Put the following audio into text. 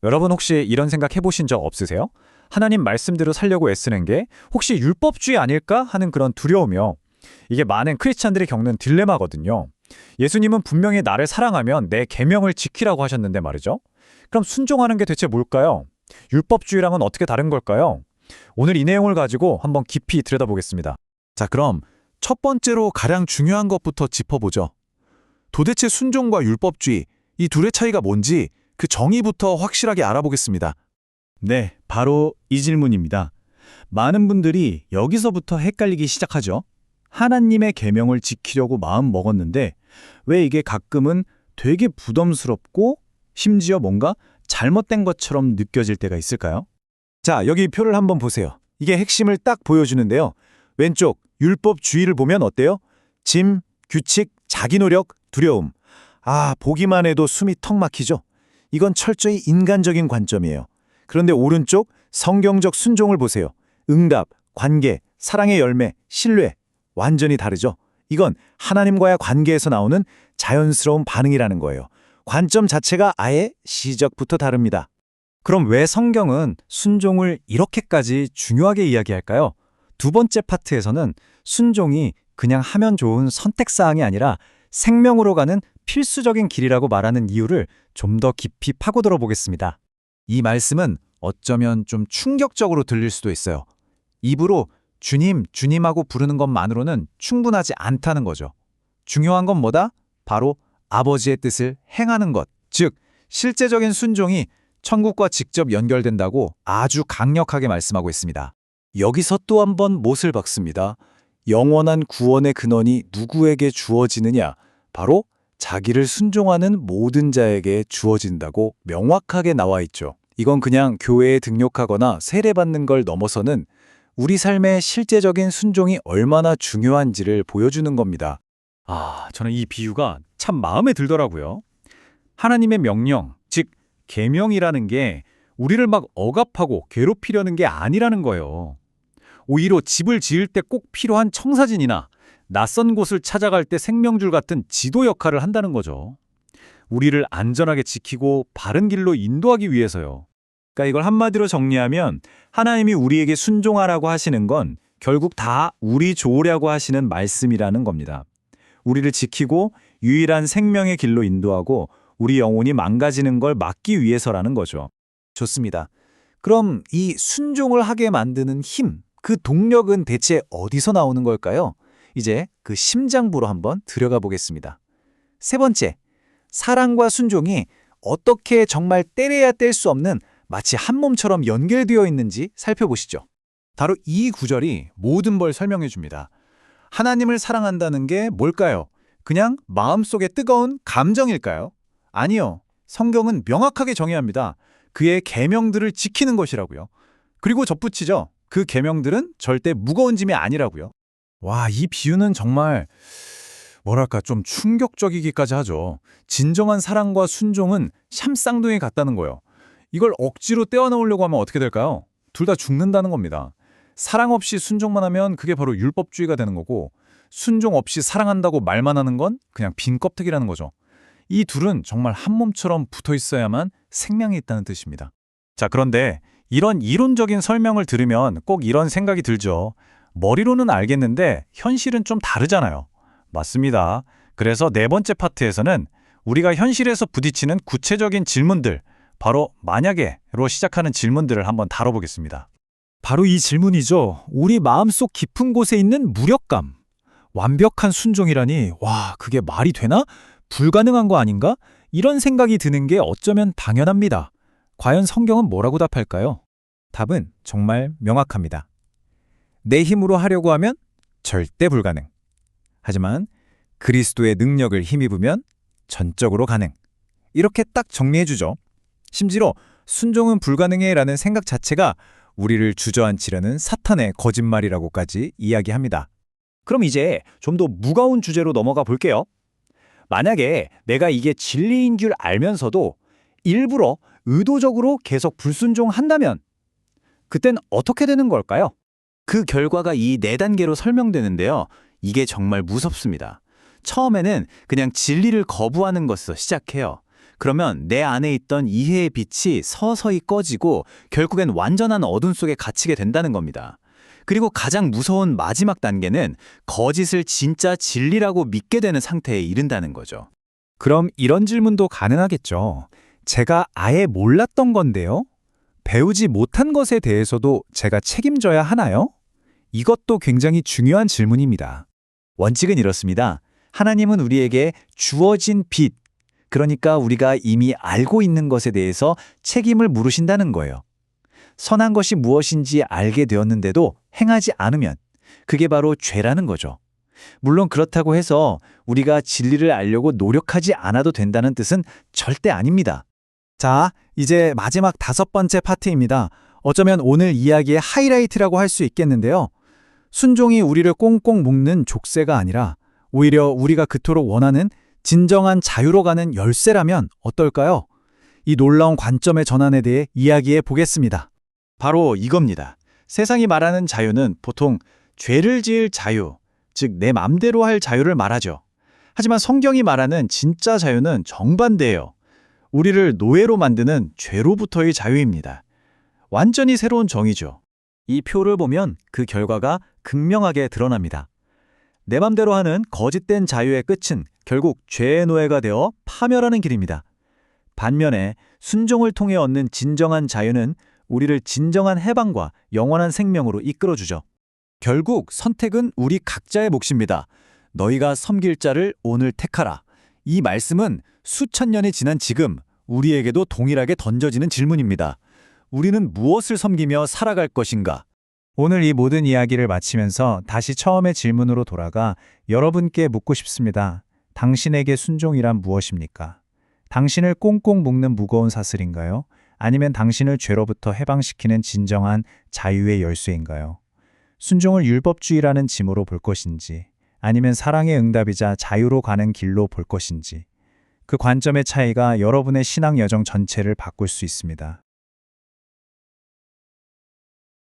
여러분 혹시 이런 생각 해보신 적 없으세요? 하나님 말씀대로 살려고 애쓰는 게 혹시 율법주의 아닐까 하는 그런 두려움이요. 이게 많은 크리스찬들이 겪는 딜레마거든요. 예수님은 분명히 나를 사랑하면 내 계명을 지키라고 하셨는데 말이죠. 그럼 순종하는 게 대체 뭘까요? 율법주의랑은 어떻게 다른 걸까요? 오늘 이 내용을 가지고 한번 깊이 들여다보겠습니다. 자, 그럼 첫 번째로 가장 중요한 것부터 짚어보죠. 도대체 순종과 율법주의, 이 둘의 차이가 뭔지 그 정의부터 확실하게 알아보겠습니다. 네, 바로 이 질문입니다. 많은 분들이 여기서부터 헷갈리기 시작하죠. 하나님의 계명을 지키려고 마음 먹었는데 왜 이게 가끔은 되게 부담스럽고 심지어 뭔가 잘못된 것처럼 느껴질 때가 있을까요? 자, 여기 표를 한번 보세요. 이게 핵심을 딱 보여주는데요. 왼쪽 율법주의를 보면 어때요? 짐, 규칙, 자기 노력, 두려움. 아, 보기만 해도 숨이 턱 막히죠? 이건 철저히 인간적인 관점이에요. 그런데 오른쪽 성경적 순종을 보세요. 응답, 관계, 사랑의 열매, 신뢰. 완전히 다르죠? 이건 하나님과의 관계에서 나오는 자연스러운 반응이라는 거예요. 관점 자체가 아예 시작부터 다릅니다. 그럼 왜 성경은 순종을 이렇게까지 중요하게 이야기할까요? 두 번째 파트에서는 순종이 그냥 하면 좋은 선택사항이 아니라 생명으로 가는 필수적인 길이라고 말하는 이유를 좀 더 깊이 파고들어 보겠습니다. 이 말씀은 어쩌면 좀 충격적으로 들릴 수도 있어요. 입으로 주님, 주님하고 부르는 것만으로는 충분하지 않다는 거죠. 중요한 건 뭐다? 바로 아버지의 뜻을 행하는 것, 즉 실제적인 순종이 천국과 직접 연결된다고 아주 강력하게 말씀하고 있습니다. 여기서 또 한 번 못을 박습니다. 영원한 구원의 근원이 누구에게 주어지느냐? 바로 자기를 순종하는 모든 자에게 주어진다고 명확하게 나와 있죠. 이건 그냥 교회에 등록하거나 세례받는 걸 넘어서는 우리 삶의 실제적인 순종이 얼마나 중요한지를 보여주는 겁니다. 저는 이 비유가 참 마음에 들더라고요. 하나님의 명령, 즉 계명이라는 게 우리를 막 억압하고 괴롭히려는 게 아니라는 거예요. 오히려 집을 지을 때 꼭 필요한 청사진이나 낯선 곳을 찾아갈 때 생명줄 같은 지도 역할을 한다는 거죠. 우리를 안전하게 지키고 바른 길로 인도하기 위해서요. 그러니까 이걸 한마디로 정리하면 하나님이 우리에게 순종하라고 하시는 건 결국 다 우리 좋으려고 하시는 말씀이라는 겁니다. 우리를 지키고 유일한 생명의 길로 인도하고 우리 영혼이 망가지는 걸 막기 위해서라는 거죠. 좋습니다. 그럼 이 순종을 하게 만드는 힘, 그 동력은 대체 어디서 나오는 걸까요? 이제 그 심장부로 한번 들어가 보겠습니다. 세 번째, 사랑과 순종이 어떻게 정말 떼려야 뗄 수 없는 마치 한 몸처럼 연결되어 있는지 살펴보시죠. 바로 이 구절이 모든 걸 설명해 줍니다. 하나님을 사랑한다는 게 뭘까요? 그냥 마음속에 뜨거운 감정일까요? 아니요. 성경은 명확하게 정의합니다. 그의 계명들을 지키는 것이라고요. 그리고 덧붙이죠. 그 계명들은 절대 무거운 짐이 아니라고요. 와, 이 비유는 정말 뭐랄까 좀 충격적이기까지 하죠. 진정한 사랑과 순종은 샴쌍둥이 같다는 거예요. 이걸 억지로 떼어놓으려고 하면 어떻게 될까요? 둘 다 죽는다는 겁니다. 사랑 없이 순종만 하면 그게 바로 율법주의가 되는 거고 순종 없이 사랑한다고 말만 하는 건 그냥 빈 껍데기라는 거죠. 이 둘은 정말 한 몸처럼 붙어 있어야만 생명이 있다는 뜻입니다. 자, 그런데 이런 이론적인 설명을 들으면 꼭 이런 생각이 들죠. 머리로는 알겠는데 현실은 좀 다르잖아요. 맞습니다. 그래서 네 번째 파트에서는 우리가 현실에서 부딪히는 구체적인 질문들, 바로 만약에로 시작하는 질문들을 한번 다뤄보겠습니다. 바로 이 질문이죠. 우리 마음속 깊은 곳에 있는 무력감. 완벽한 순종이라니, 와, 그게 말이 되나? 불가능한 거 아닌가? 이런 생각이 드는 게 어쩌면 당연합니다. 과연 성경은 뭐라고 답할까요? 답은 정말 명확합니다. 내 힘으로 하려고 하면 절대 불가능. 하지만 그리스도의 능력을 힘입으면 전적으로 가능. 이렇게 딱 정리해주죠. 심지어 순종은 불가능해라는 생각 자체가 우리를 주저앉히려는 사탄의 거짓말이라고까지 이야기합니다. 그럼 이제 좀 더 무거운 주제로 넘어가 볼게요. 만약에 내가 이게 진리인 줄 알면서도 일부러 의도적으로 계속 불순종한다면 그땐 어떻게 되는 걸까요? 그 결과가 이 네 단계로 설명되는데요. 이게 정말 무섭습니다. 처음에는 그냥 진리를 거부하는 것에서 시작해요. 그러면 내 안에 있던 이해의 빛이 서서히 꺼지고 결국엔 완전한 어둠 속에 갇히게 된다는 겁니다. 그리고 가장 무서운 마지막 단계는 거짓을 진짜 진리라고 믿게 되는 상태에 이른다는 거죠. 그럼 이런 질문도 가능하겠죠. 제가 아예 몰랐던 건데요. 배우지 못한 것에 대해서도 제가 책임져야 하나요? 이것도 굉장히 중요한 질문입니다. 원칙은 이렇습니다. 하나님은 우리에게 주어진 빛, 그러니까 우리가 이미 알고 있는 것에 대해서 책임을 물으신다는 거예요. 선한 것이 무엇인지 알게 되었는데도 행하지 않으면 그게 바로 죄라는 거죠. 물론 그렇다고 해서 우리가 진리를 알려고 노력하지 않아도 된다는 뜻은 절대 아닙니다. 자, 이제 마지막 5번째 파트입니다. 어쩌면 오늘 이야기의 하이라이트라고 할 수 있겠는데요. 순종이 우리를 꽁꽁 묶는 족쇄가 아니라 오히려 우리가 그토록 원하는 진정한 자유로 가는 열쇠라면 어떨까요? 이 놀라운 관점의 전환에 대해 이야기해 보겠습니다. 바로 이겁니다. 세상이 말하는 자유는 보통 죄를 지을 자유, 즉 내 맘대로 할 자유를 말하죠. 하지만 성경이 말하는 진짜 자유는 정반대예요. 우리를 노예로 만드는 죄로부터의 자유입니다. 완전히 새로운 정의죠. 이 표를 보면 그 결과가 극명하게 드러납니다. 내 맘대로 하는 거짓된 자유의 끝은 결국 죄의 노예가 되어 파멸하는 길입니다. 반면에 순종을 통해 얻는 진정한 자유는 우리를 진정한 해방과 영원한 생명으로 이끌어주죠. 결국 선택은 우리 각자의 몫입니다. 너희가 섬길 자를 오늘 택하라. 이 말씀은 수천 년이 지난 지금 우리에게도 동일하게 던져지는 질문입니다. 우리는 무엇을 섬기며 살아갈 것인가? 오늘 이 모든 이야기를 마치면서 다시 처음의 질문으로 돌아가 여러분께 묻고 싶습니다. 당신에게 순종이란 무엇입니까? 당신을 꽁꽁 묶는 무거운 사슬인가요? 아니면 당신을 죄로부터 해방시키는 진정한 자유의 열쇠인가요? 순종을 율법주의라는 짐으로 볼 것인지, 아니면 사랑의 응답이자 자유로 가는 길로 볼 것인지, 그 관점의 차이가 여러분의 신앙 여정 전체를 바꿀 수 있습니다.